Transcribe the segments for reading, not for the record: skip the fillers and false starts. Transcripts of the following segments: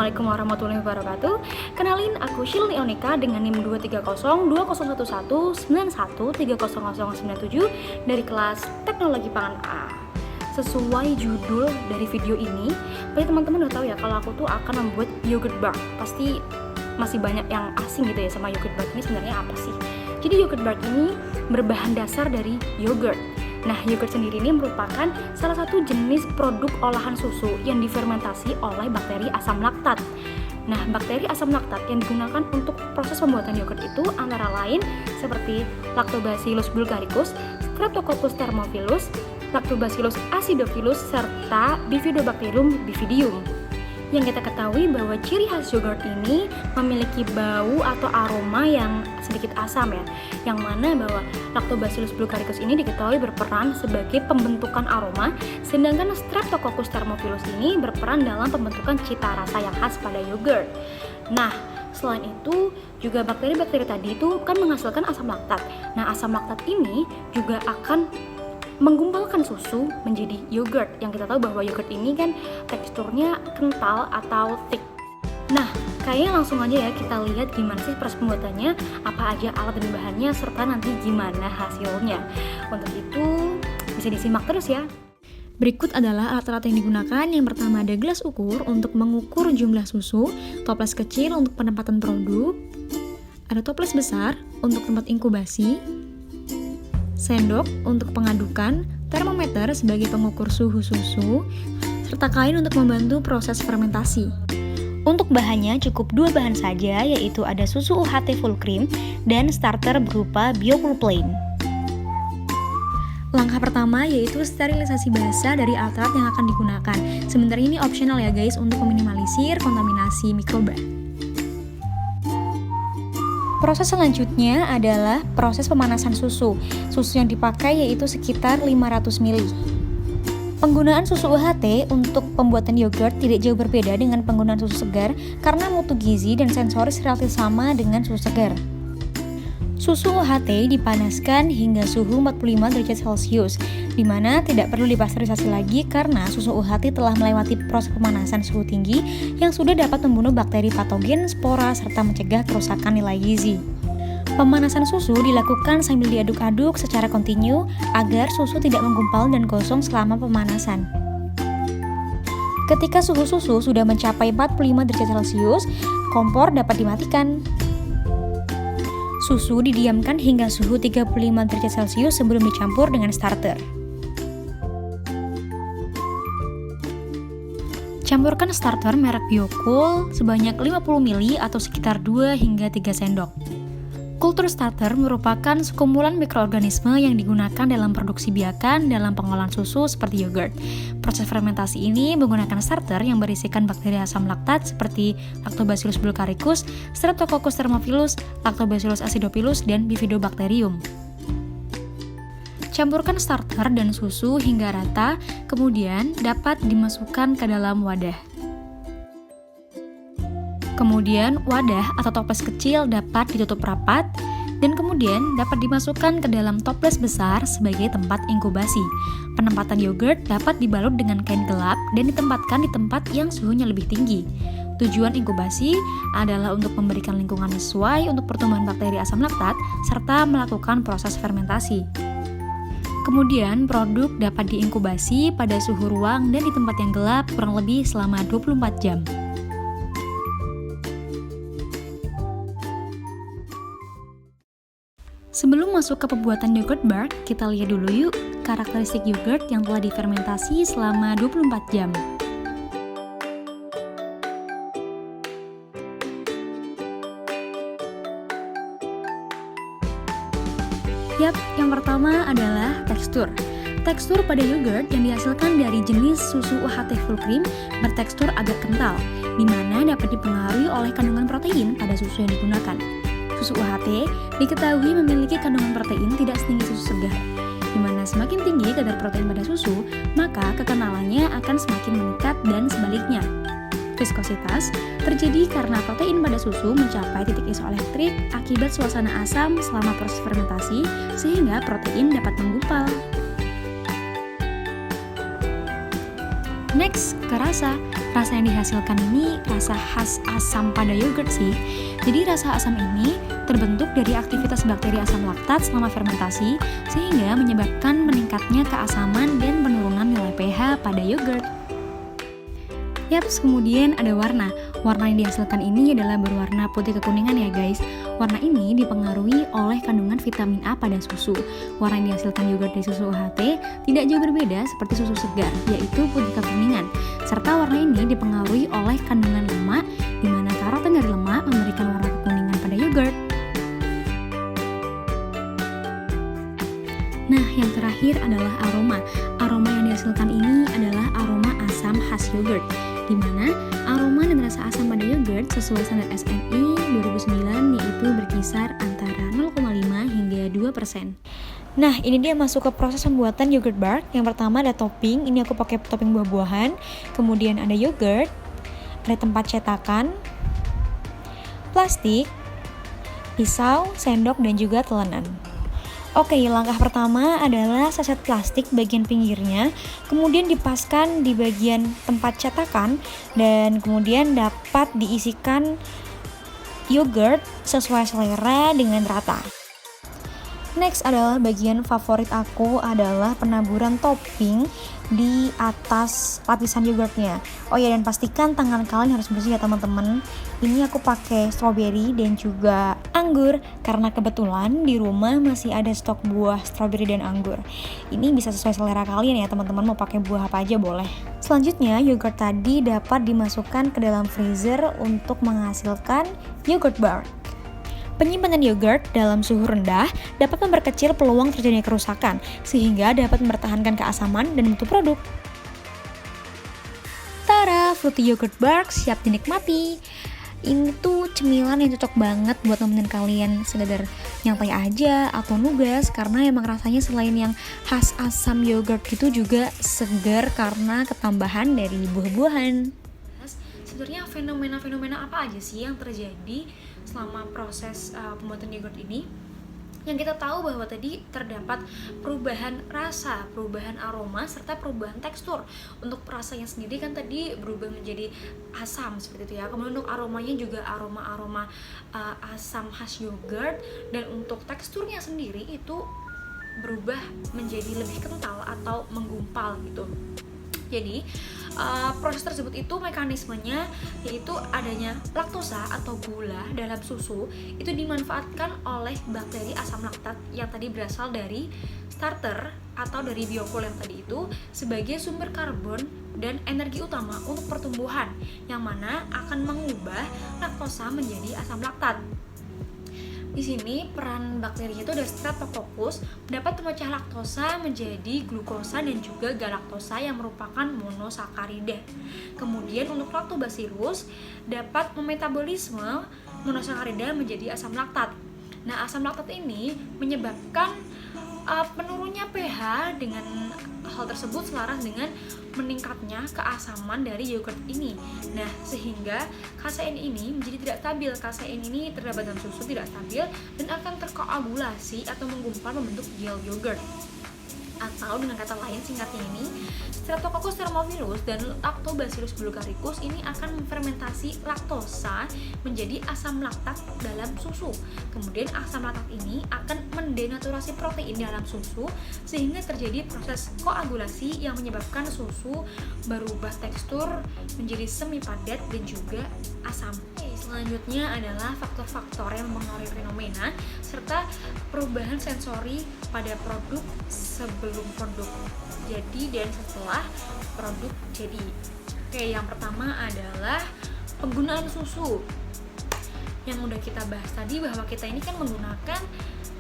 Assalamualaikum warahmatullahi wabarakatuh. Kenalin, aku Shilni Onika dengan NIM 230201191300097 dari kelas Teknologi Pangan A. Sesuai judul dari video ini, pasti teman-teman udah tahu ya kalau aku tuh akan membuat yogurt bar. Pasti masih banyak yang asing gitu ya sama yogurt bar ini sebenarnya apa sih. Jadi yogurt bar ini berbahan dasar dari yogurt. Nah, yogurt sendiri ini merupakan salah satu jenis produk olahan susu yang difermentasi oleh bakteri asam laktat. Nah, bakteri asam laktat yang digunakan untuk proses pembuatan yogurt itu antara lain seperti Lactobacillus bulgaricus, Streptococcus thermophilus, Lactobacillus acidophilus, serta Bifidobacterium bifidium. Yang kita ketahui bahwa ciri khas yogurt ini memiliki bau atau aroma yang sedikit asam ya, yang mana bahwa Lactobacillus bulgaricus ini diketahui berperan sebagai pembentukan aroma, sedangkan Streptococcus thermophilus ini berperan dalam pembentukan cita rasa yang khas pada yogurt. Nah, selain itu juga bakteri-bakteri tadi itu kan menghasilkan asam laktat. Nah, asam laktat ini juga akan menggumpalkan susu menjadi yogurt, yang kita tahu bahwa yogurt ini kan teksturnya kental atau thick. Nah, kayaknya langsung aja ya kita lihat gimana sih proses pembuatannya, apa aja alat dan bahannya, serta nanti gimana hasilnya. Untuk itu bisa disimak terus ya. Berikut adalah alat-alat yang digunakan. Yang pertama ada gelas ukur untuk mengukur jumlah susu, toples kecil untuk penempatan produk, ada toples besar untuk tempat inkubasi, sendok untuk pengadukan, termometer sebagai pengukur suhu susu, serta kain untuk membantu proses fermentasi. Untuk bahannya cukup 2 bahan saja, yaitu ada susu UHT full cream dan starter berupa biocool plain. Langkah pertama yaitu sterilisasi basah dari alat-alat yang akan digunakan. Sebenarnya ini optional ya guys untuk meminimalisir kontaminasi mikroba. Proses selanjutnya adalah proses pemanasan susu. Susu yang dipakai yaitu sekitar 500 ml. Penggunaan susu UHT untuk pembuatan yogurt tidak jauh berbeda dengan penggunaan susu segar karena mutu gizi dan sensoris relatif sama dengan susu segar. Susu UHT dipanaskan hingga suhu 45 derajat Celcius, di mana tidak perlu dipasteurisasi lagi karena susu UHT telah melewati proses pemanasan suhu tinggi yang sudah dapat membunuh bakteri patogen, spora, serta mencegah kerusakan nilai gizi. Pemanasan susu dilakukan sambil diaduk-aduk secara kontinu agar susu tidak menggumpal dan gosong selama pemanasan. Ketika suhu susu sudah mencapai 45 derajat Celcius, kompor dapat dimatikan. Susu didiamkan hingga suhu 35 derajat Celcius sebelum dicampur dengan starter. Campurkan starter merek Biocool sebanyak 50 ml atau sekitar 2 hingga 3 sendok. Kultur starter merupakan sekumpulan mikroorganisme yang digunakan dalam produksi biakan dalam pengolahan susu seperti yogurt. Proses fermentasi ini menggunakan starter yang berisikan bakteri asam laktat seperti Lactobacillus bulgaricus, Streptococcus thermophilus, Lactobacillus acidophilus, dan Bifidobacterium. Campurkan starter dan susu hingga rata, kemudian dapat dimasukkan ke dalam wadah. Kemudian wadah atau toples kecil dapat ditutup rapat dan kemudian dapat dimasukkan ke dalam toples besar sebagai tempat inkubasi. Penempatan yogurt dapat dibalut dengan kain gelap dan ditempatkan di tempat yang suhunya lebih tinggi. Tujuan inkubasi adalah untuk memberikan lingkungan sesuai untuk pertumbuhan bakteri asam laktat serta melakukan proses fermentasi. Kemudian produk dapat diinkubasi pada suhu ruang dan di tempat yang gelap kurang lebih selama 24 jam. Sebelum masuk ke pembuatan yogurt bar, kita lihat dulu yuk karakteristik yogurt yang telah difermentasi selama 24 jam. Yap, yang pertama adalah tekstur. Tekstur pada yogurt yang dihasilkan dari jenis susu UHT full cream bertekstur agak kental, di mana dapat dipengaruhi oleh kandungan protein pada susu yang digunakan. Susu UHT diketahui memiliki kandungan protein tidak setinggi susu segar, di mana semakin tinggi kadar protein pada susu, maka kekenalannya akan semakin meningkat dan sebaliknya. Viskositas terjadi karena protein pada susu mencapai titik isoelektrik akibat suasana asam selama proses fermentasi, sehingga protein dapat menggumpal. Next, ke rasa. Rasa yang dihasilkan ini rasa khas asam pada yogurt sih. Jadi rasa asam ini terbentuk dari aktivitas bakteri asam laktat selama fermentasi, sehingga menyebabkan meningkatnya keasaman dan penurunan nilai pH pada yogurt. Yaps, kemudian ada warna. Warna yang dihasilkan ini adalah berwarna putih kekuningan ya guys. Warna ini dipengaruhi oleh kandungan vitamin A pada susu. Warna yang dihasilkan yogurt dari susu UHT tidak jauh berbeda seperti susu segar, yaitu putih kekuningan. Serta warna ini dipengaruhi oleh kandungan lemak, di mana karoten dari lemak memberikan warna kekuningan pada yogurt. Nah, yang terakhir adalah aroma. Aroma yang dihasilkan ini adalah aroma asam khas yogurt, di mana aroma dan rasa asam pada yogurt sesuai standar SNI 2009 yaitu berkisar antara 0,5 hingga 2%. Nah, ini dia masuk ke proses pembuatan yogurt bar. Yang pertama ada topping, ini aku pakai topping buah-buahan. Kemudian ada yogurt, ada tempat cetakan, plastik, pisau, sendok, dan juga telenan. Oke, langkah pertama adalah saset plastik bagian pinggirnya, kemudian dipaskan di bagian tempat cetakan, dan kemudian dapat diisikan yogurt sesuai selera dengan rata. Next adalah bagian favorit aku adalah penaburan topping di atas lapisan yogurtnya. Oh ya, dan pastikan tangan kalian harus bersih ya teman-teman. Ini aku pakai strawberry dan juga anggur karena kebetulan di rumah masih ada stok buah strawberry dan anggur. Ini bisa sesuai selera kalian ya teman-teman, mau pakai buah apa aja boleh. Selanjutnya yogurt tadi dapat dimasukkan ke dalam freezer untuk menghasilkan yogurt bar. Penyimpanan yogurt dalam suhu rendah dapat memperkecil peluang terjadinya kerusakan, sehingga dapat mempertahankan keasaman dan mutu produk. Tara, fruity yogurt bar siap dinikmati. Ini tuh cemilan yang cocok banget buat nemenin kalian sekedar nyantai aja atau nugas, karena emang rasanya selain yang khas asam yogurt gitu juga segar karena ketambahan dari buah-buahan. Sebenarnya fenomena-fenomena apa aja sih yang terjadi selama proses pembuatan yogurt ini? Yang kita tahu bahwa tadi terdapat perubahan rasa, perubahan aroma, serta perubahan tekstur. Untuk rasanya sendiri kan tadi berubah menjadi asam seperti itu ya. Kemudian untuk aromanya juga aroma-aroma asam khas yogurt, dan untuk teksturnya sendiri itu berubah menjadi lebih kental atau menggumpal gitu. Jadi proses tersebut itu mekanismenya yaitu adanya laktosa atau gula dalam susu itu dimanfaatkan oleh bakteri asam laktat yang tadi berasal dari starter atau dari bioful yang tadi itu sebagai sumber karbon dan energi utama untuk pertumbuhan, yang mana akan mengubah laktosa menjadi asam laktat. Di sini peran bakterinya itu ada Streptococcus dapat memecah laktosa menjadi glukosa dan juga galaktosa yang merupakan monosakarida. Kemudian untuk Lactobacillus dapat memetabolisme monosakarida menjadi asam laktat. Nah, asam laktat ini menyebabkan penurunnya pH. Dengan hal tersebut selaras dengan meningkatnya keasaman dari yogurt ini. Nah, sehingga kasein ini menjadi tidak stabil. Kasein ini terdapat dalam susu tidak stabil dan akan terkoagulasi atau menggumpal membentuk gel yogurt. Atau dengan kata lain singkatnya ini, Streptococcus thermophilus dan Lactobacillus bulgaricus ini akan memfermentasi laktosa menjadi asam laktat dalam susu. Kemudian asam laktat ini akan mendenaturasi protein dalam susu sehingga terjadi proses koagulasi yang menyebabkan susu berubah tekstur menjadi semi padat dan juga asam. Selanjutnya adalah faktor-faktor yang mempengaruhi fenomena serta perubahan sensori pada produk sebelum produk jadi dan setelah produk jadi. Oke, yang pertama adalah penggunaan susu. Yang udah kita bahas tadi bahwa kita ini kan menggunakan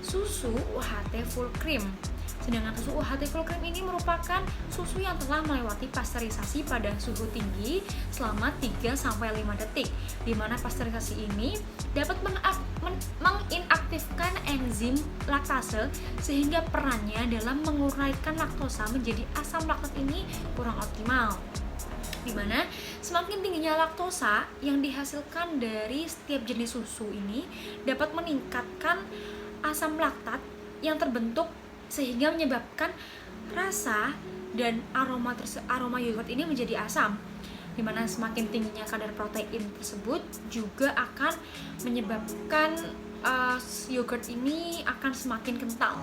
susu UHT full cream. Sedangkan susu UHT full cream ini merupakan susu yang telah melewati pasteurisasi pada suhu tinggi selama 3-5 detik, di mana pasteurisasi ini dapat menginaktifkan enzim laktase sehingga perannya dalam menguraikan laktosa menjadi asam laktat ini kurang optimal. Di mana semakin tingginya laktosa yang dihasilkan dari setiap jenis susu ini dapat meningkatkan asam laktat yang terbentuk sehingga menyebabkan rasa dan aroma yogurt ini menjadi asam, dimana semakin tingginya kadar protein tersebut juga akan menyebabkan yogurt ini akan semakin kental.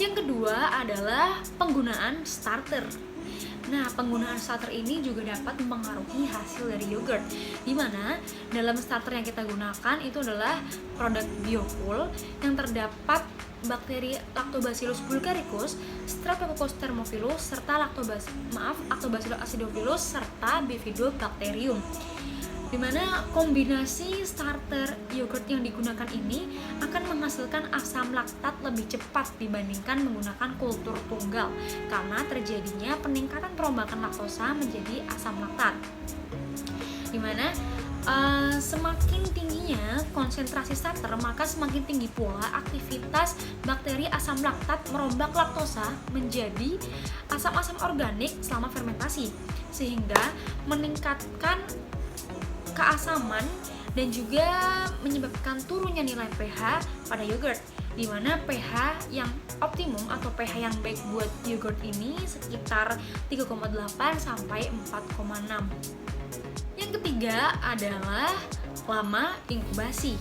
Yang kedua adalah penggunaan starter. Nah, penggunaan starter ini juga dapat mempengaruhi hasil dari yogurt, dimana dalam starter yang kita gunakan itu adalah produk Biofuel yang terdapat bakteri Lactobacillus bulgaricus, Streptococcus thermophilus, serta Lactobacillus acidophilus serta Bifidobacterium. Dimana kombinasi starter yogurt yang digunakan ini akan menghasilkan asam laktat lebih cepat dibandingkan menggunakan kultur tunggal karena terjadinya peningkatan perombakan laktosa menjadi asam laktat. Dimana semakin tingginya konsentrasi starter, maka semakin tinggi pula aktivitas bakteri asam laktat merombak laktosa menjadi asam-asam organik selama fermentasi, sehingga meningkatkan keasaman dan juga menyebabkan turunnya nilai pH pada yogurt, di mana pH yang optimum atau pH yang baik buat yogurt ini sekitar 3,8 sampai 4,6. Yang ketiga adalah lama inkubasi.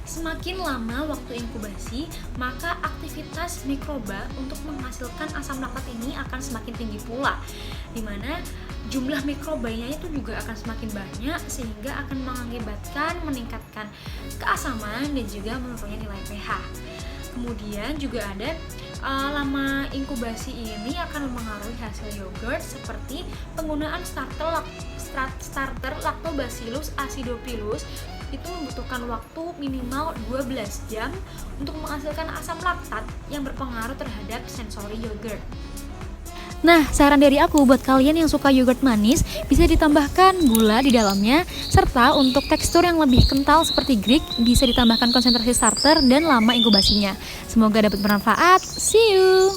Semakin lama waktu inkubasi, maka aktivitas mikroba untuk menghasilkan asam laktat ini akan semakin tinggi pula, dimana jumlah mikrobanya itu juga akan semakin banyak sehingga akan mengakibatkan meningkatkan keasaman dan juga menurunnya nilai pH. Kemudian juga ada lama inkubasi ini akan mempengaruhi hasil yogurt seperti penggunaan starter Lactobacillus acidophilus itu membutuhkan waktu minimal 12 jam untuk menghasilkan asam laktat yang berpengaruh terhadap sensori yogurt. Nah, saran dari aku buat kalian yang suka yogurt manis, bisa ditambahkan gula di dalamnya, serta untuk tekstur yang lebih kental seperti Greek, bisa ditambahkan konsentrasi starter dan lama inkubasinya. Semoga dapat bermanfaat. See you!